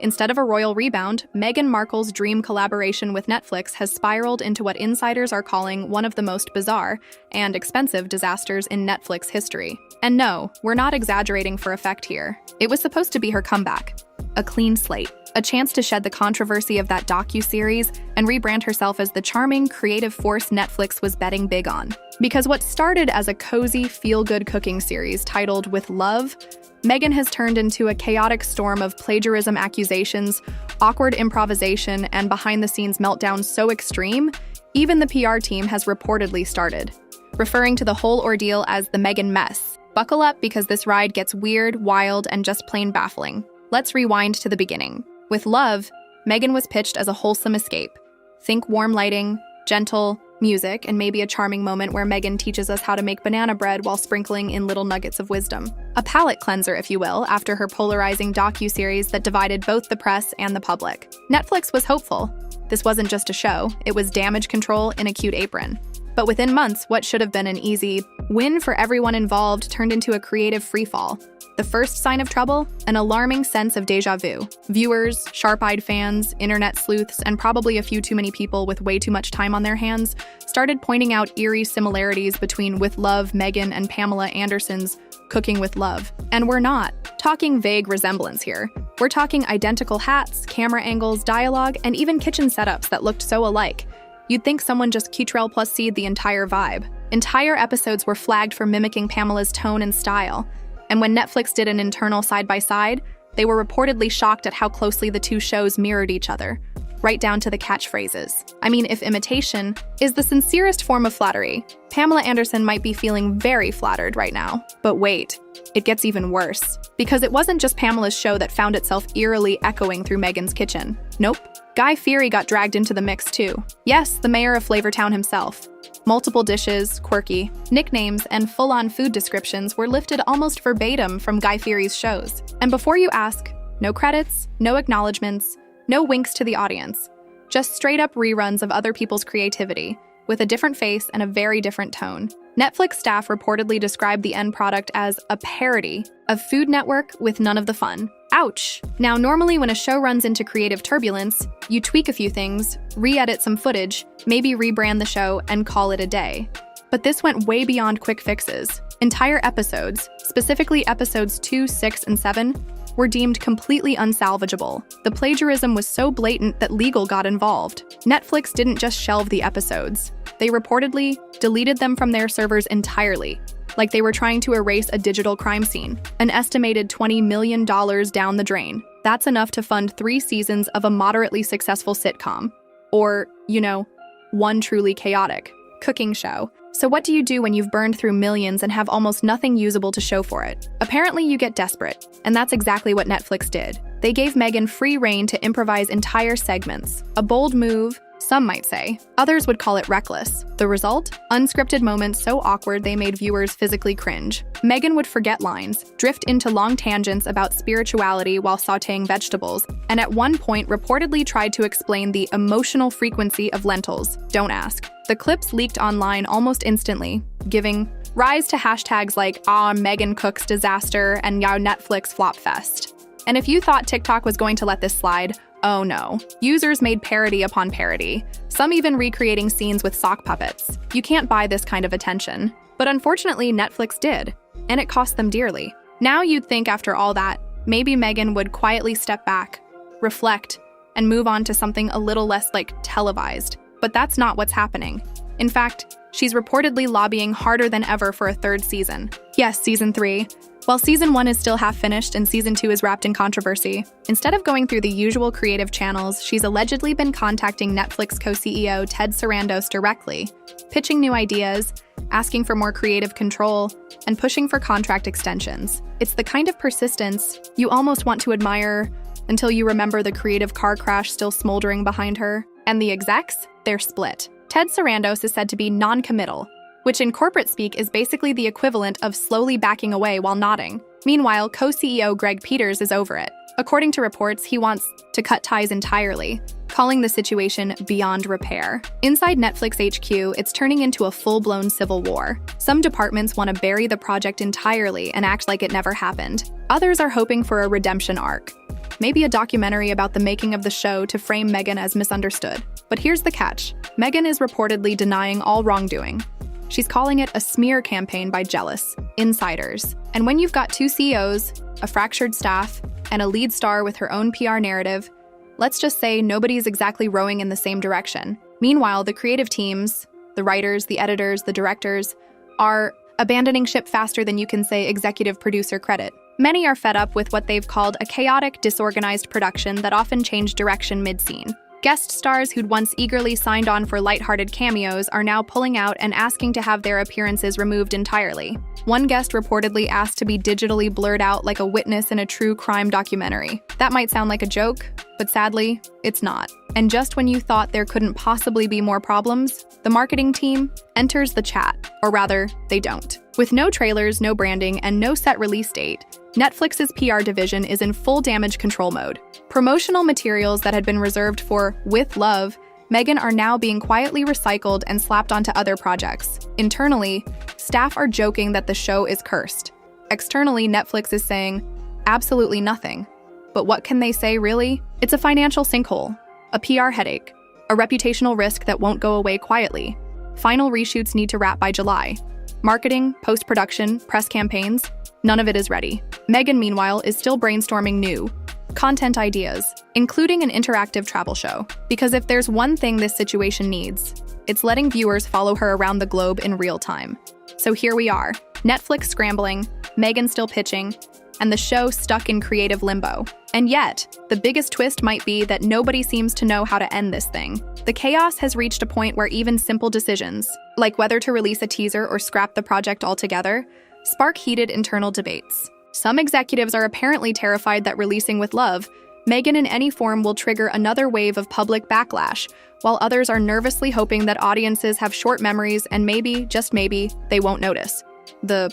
Instead of a royal rebound, Meghan Markle's dream collaboration with Netflix has spiraled into what insiders are calling one of the most bizarre and expensive disasters in Netflix history. And no, we're not exaggerating for effect here. It was supposed to be her comeback. A clean slate. A chance to shed the controversy of that docuseries and rebrand herself as the charming, creative force Netflix was betting big on. Because what started as a cozy, feel-good cooking series titled With Love, Meghan has turned into a chaotic storm of plagiarism accusations, awkward improvisation, and behind-the-scenes meltdown so extreme, even the PR team has reportedly started, referring to the whole ordeal as the Meghan Mess. Buckle up because this ride gets weird, wild, and just plain baffling. Let's rewind to the beginning. With Love, Meghan was pitched as a wholesome escape. Think warm lighting, gentle music, and maybe a charming moment where Meghan teaches us how to make banana bread while sprinkling in little nuggets of wisdom. A palate cleanser, if you will, after her polarizing docuseries that divided both the press and the public. Netflix was hopeful. This wasn't just a show, it was damage control in a cute apron. But within months, what should have been an easy win for everyone involved turned into a creative freefall. The first sign of trouble? An alarming sense of déjà vu. Viewers, sharp-eyed fans, internet sleuths, and probably a few too many people with way too much time on their hands started pointing out eerie similarities between With Love, Meghan, and Pamela Anderson's Cooking with Love. And we're not talking vague resemblance here. We're talking identical hats, camera angles, dialogue, and even kitchen setups that looked so alike. You'd think someone just CTRL+C'd the entire vibe. Entire episodes were flagged for mimicking Pamela's tone and style. And when Netflix did an internal side-by-side, they were reportedly shocked at how closely the two shows mirrored each other, right down to the catchphrases. I mean, if imitation is the sincerest form of flattery, Pamela Anderson might be feeling very flattered right now. But wait, it gets even worse. Because it wasn't just Pamela's show that found itself eerily echoing through Meghan's kitchen. Nope. Guy Fieri got dragged into the mix too. Yes, the mayor of Flavortown himself. Multiple dishes, quirky nicknames, and full-on food descriptions were lifted almost verbatim from Guy Fieri's shows. And before you ask, no credits, no acknowledgements, no winks to the audience. Just straight-up reruns of other people's creativity, with a different face and a very different tone. Netflix staff reportedly described the end product as a parody of Food Network with none of the fun. Ouch! Now, normally when a show runs into creative turbulence, you tweak a few things, re-edit some footage, maybe rebrand the show, and call it a day. But this went way beyond quick fixes. Entire episodes, specifically episodes 2, 6, and 7, were deemed completely unsalvageable. The plagiarism was so blatant that legal got involved. Netflix didn't just shelve the episodes. They reportedly deleted them from their servers entirely, like they were trying to erase a digital crime scene. An estimated $20 million down the drain. That's enough to fund 3 seasons of a moderately successful sitcom. Or, one truly chaotic cooking show. So what do you do when you've burned through millions and have almost nothing usable to show for it? Apparently you get desperate, and that's exactly what Netflix did. They gave Meghan free rein to improvise entire segments. A bold move, some might say. Others would call it reckless. The result? Unscripted moments so awkward they made viewers physically cringe. Meghan would forget lines, drift into long tangents about spirituality while sautéing vegetables, and at one point reportedly tried to explain the emotional frequency of lentils. Don't ask. The clips leaked online almost instantly, giving rise to hashtags like Meghan cooks disaster and Yow Netflix flop fest. And if you thought TikTok was going to let this slide, oh no. Users made parody upon parody, some even recreating scenes with sock puppets. You can't buy this kind of attention. But unfortunately, Netflix did, and it cost them dearly. Now you'd think after all that, maybe Meghan would quietly step back, reflect, and move on to something a little less televised. But that's not what's happening. In fact, she's reportedly lobbying harder than ever for a 3rd season. Yes, season 3. While season 1 is still half finished and season 2 is wrapped in controversy, instead of going through the usual creative channels, she's allegedly been contacting Netflix co-CEO Ted Sarandos directly, pitching new ideas, asking for more creative control, and pushing for contract extensions. It's the kind of persistence you almost want to admire until you remember the creative car crash still smoldering behind her. And the execs? They're split. Ted Sarandos is said to be non-committal, which in corporate speak is basically the equivalent of slowly backing away while nodding. Meanwhile, co-CEO Greg Peters is over it. According to reports, he wants to cut ties entirely, calling the situation beyond repair. Inside Netflix HQ, it's turning into a full-blown civil war. Some departments want to bury the project entirely and act like it never happened. Others are hoping for a redemption arc. maybe a documentary about the making of the show to frame Meghan as misunderstood. But here's the catch. Meghan is reportedly denying all wrongdoing. She's calling it a smear campaign by jealous insiders. And when you've got two CEOs, a fractured staff, and a lead star with her own PR narrative, let's just say nobody's exactly rowing in the same direction. Meanwhile, the creative teams, the writers, the editors, the directors, are abandoning ship faster than you can say executive producer credit. Many are fed up with what they've called a chaotic, disorganized production that often changed direction mid-scene. Guest stars who'd once eagerly signed on for lighthearted cameos are now pulling out and asking to have their appearances removed entirely. One guest reportedly asked to be digitally blurred out like a witness in a true crime documentary. That might sound like a joke, but sadly, it's not. And just when you thought there couldn't possibly be more problems, the marketing team enters the chat. Or rather, they don't. With no trailers, no branding, and no set release date, Netflix's PR division is in full damage control mode. Promotional materials that had been reserved for With Love, Meghan are now being quietly recycled and slapped onto other projects. Internally, staff are joking that the show is cursed. Externally, Netflix is saying absolutely nothing. But what can they say, really? It's a financial sinkhole, a PR headache, a reputational risk that won't go away quietly. Final reshoots need to wrap by July. Marketing, post-production, press campaigns, none of it is ready. Meghan, meanwhile, is still brainstorming new content ideas, including an interactive travel show. Because if there's one thing this situation needs, it's letting viewers follow her around the globe in real time. So here we are, Netflix scrambling, Meghan still pitching, and the show stuck in creative limbo. And yet, the biggest twist might be that nobody seems to know how to end this thing. The chaos has reached a point where even simple decisions, like whether to release a teaser or scrap the project altogether, spark heated internal debates. Some executives are apparently terrified that releasing With Love, Meghan in any form will trigger another wave of public backlash, while others are nervously hoping that audiences have short memories and maybe, just maybe, they won't notice the,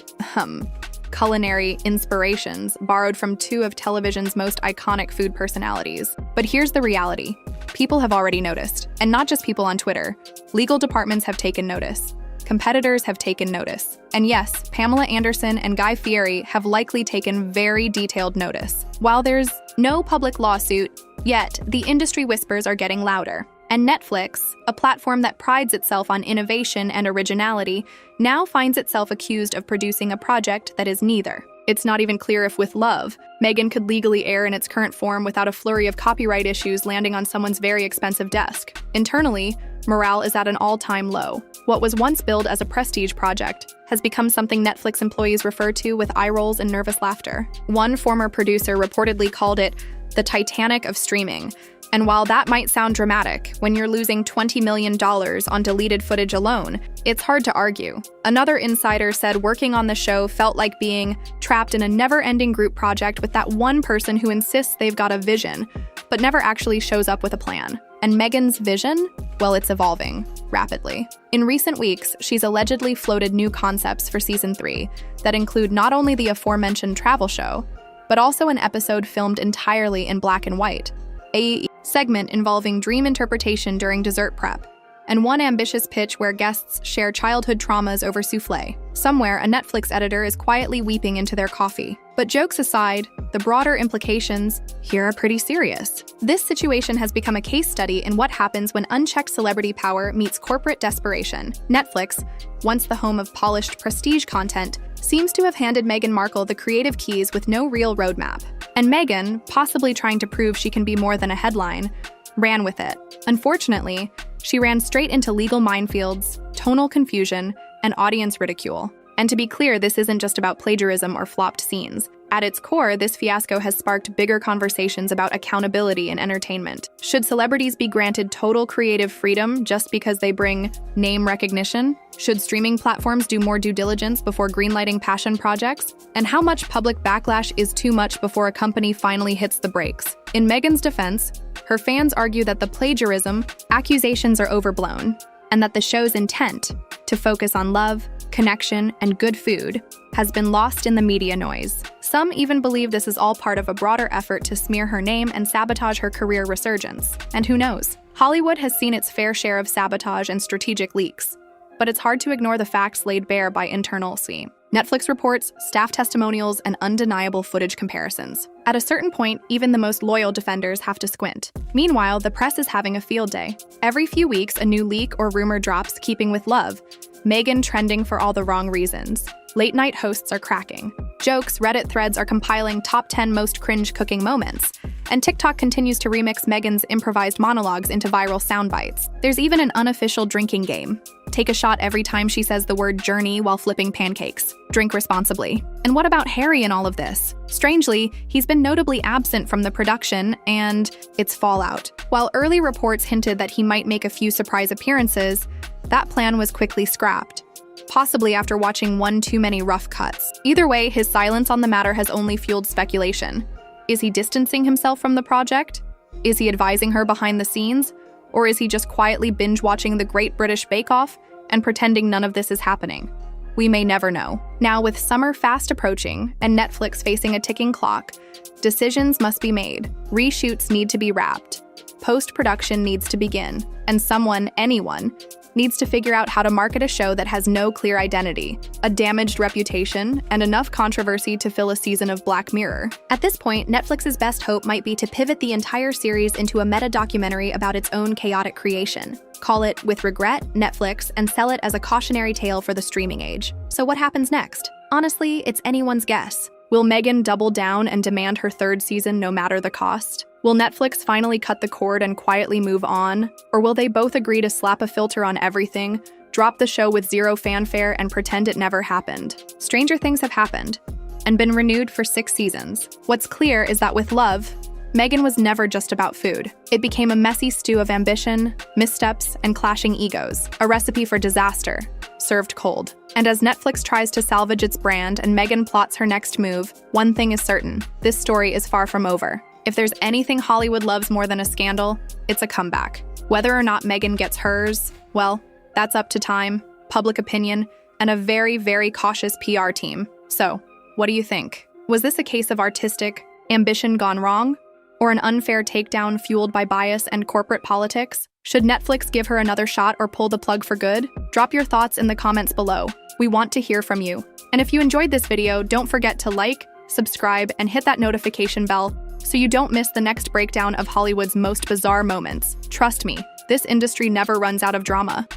culinary inspirations borrowed from two of television's most iconic food personalities. But here's the reality. People have already noticed, and not just people on Twitter. Legal departments have taken notice. Competitors have taken notice. And yes, Pamela Anderson and Guy Fieri have likely taken very detailed notice. While there's no public lawsuit, yet the industry whispers are getting louder. And Netflix, a platform that prides itself on innovation and originality, now finds itself accused of producing a project that is neither. It's not even clear if With Love, Meghan could legally air in its current form without a flurry of copyright issues landing on someone's very expensive desk. Internally, morale is at an all-time low. What was once billed as a prestige project has become something Netflix employees refer to with eye rolls and nervous laughter. One former producer reportedly called it the Titanic of streaming. And while that might sound dramatic, when you're losing $20 million on deleted footage alone, it's hard to argue. Another insider said working on the show felt like being trapped in a never-ending group project with that one person who insists they've got a vision, but never actually shows up with a plan. And Meghan's vision? Well, it's evolving rapidly. In recent weeks, she's allegedly floated new concepts for season 3 that include not only the aforementioned travel show, but also an episode filmed entirely in black and white, a segment involving dream interpretation during dessert prep, and one ambitious pitch where guests share childhood traumas over souffle. Somewhere, a Netflix editor is quietly weeping into their coffee. But jokes aside, the broader implications here are pretty serious. This situation has become a case study in what happens when unchecked celebrity power meets corporate desperation. Netflix, once the home of polished prestige content, seems to have handed Meghan Markle the creative keys with no real roadmap. And Meghan, possibly trying to prove she can be more than a headline, ran with it. Unfortunately, she ran straight into legal minefields, tonal confusion, and audience ridicule. And to be clear, this isn't just about plagiarism or flopped scenes. At its core, this fiasco has sparked bigger conversations about accountability in entertainment. Should celebrities be granted total creative freedom just because they bring name recognition? Should streaming platforms do more due diligence before greenlighting passion projects? And how much public backlash is too much before a company finally hits the brakes? In Meghan's defense, her fans argue that the plagiarism accusations are overblown, and that the show's intent to focus on love, connection, and good food has been lost in the media noise. Some even believe this is all part of a broader effort to smear her name and sabotage her career resurgence. And who knows? Hollywood has seen its fair share of sabotage and strategic leaks, but it's hard to ignore the facts laid bare by internal C. Netflix reports, staff testimonials, and undeniable footage comparisons. At a certain point, even the most loyal defenders have to squint. Meanwhile, the press is having a field day. Every few weeks, a new leak or rumor drops, keeping with love. Meghan trending for all the wrong reasons. Late-night hosts are cracking. Jokes, Reddit threads are compiling top 10 most cringe cooking moments. And TikTok continues to remix Meghan's improvised monologues into viral sound bites. There's even an unofficial drinking game. Take a shot every time she says the word journey while flipping pancakes. Drink responsibly. And what about Harry in all of this? Strangely, he's been notably absent from the production and its fallout. While early reports hinted that he might make a few surprise appearances, that plan was quickly scrapped, possibly after watching one too many rough cuts. Either way, his silence on the matter has only fueled speculation. Is he distancing himself from the project? Is he advising her behind the scenes? Or is he just quietly binge-watching The Great British Bake Off and pretending none of this is happening? We may never know. Now, with summer fast approaching and Netflix facing a ticking clock, decisions must be made. Reshoots need to be wrapped. Post-production needs to begin. And someone, anyone, needs to figure out how to market a show that has no clear identity, a damaged reputation, and enough controversy to fill a season of Black Mirror. At this point, Netflix's best hope might be to pivot the entire series into a meta-documentary about its own chaotic creation. Call it With Regret, Netflix, and sell it as a cautionary tale for the streaming age. So what happens next? Honestly, it's anyone's guess. Will Meghan double down and demand her third season no matter the cost? Will Netflix finally cut the cord and quietly move on? Or will they both agree to slap a filter on everything, drop the show with zero fanfare, and pretend it never happened? Stranger things have happened, and been renewed for 6 seasons. What's clear is that with love, Meghan was never just about food. It became a messy stew of ambition, missteps, and clashing egos, a recipe for disaster, served cold. And as Netflix tries to salvage its brand and Meghan plots her next move, one thing is certain: this story is far from over. If there's anything Hollywood loves more than a scandal, it's a comeback. Whether or not Meghan gets hers, well, that's up to time, public opinion, and a very, very cautious PR team. So, what do you think? Was this a case of artistic ambition gone wrong? Or an unfair takedown fueled by bias and corporate politics? Should Netflix give her another shot or pull the plug for good? Drop your thoughts in the comments below. We want to hear from you. And if you enjoyed this video, don't forget to like, subscribe, and hit that notification bell so you don't miss the next breakdown of Hollywood's most bizarre moments. Trust me, this industry never runs out of drama.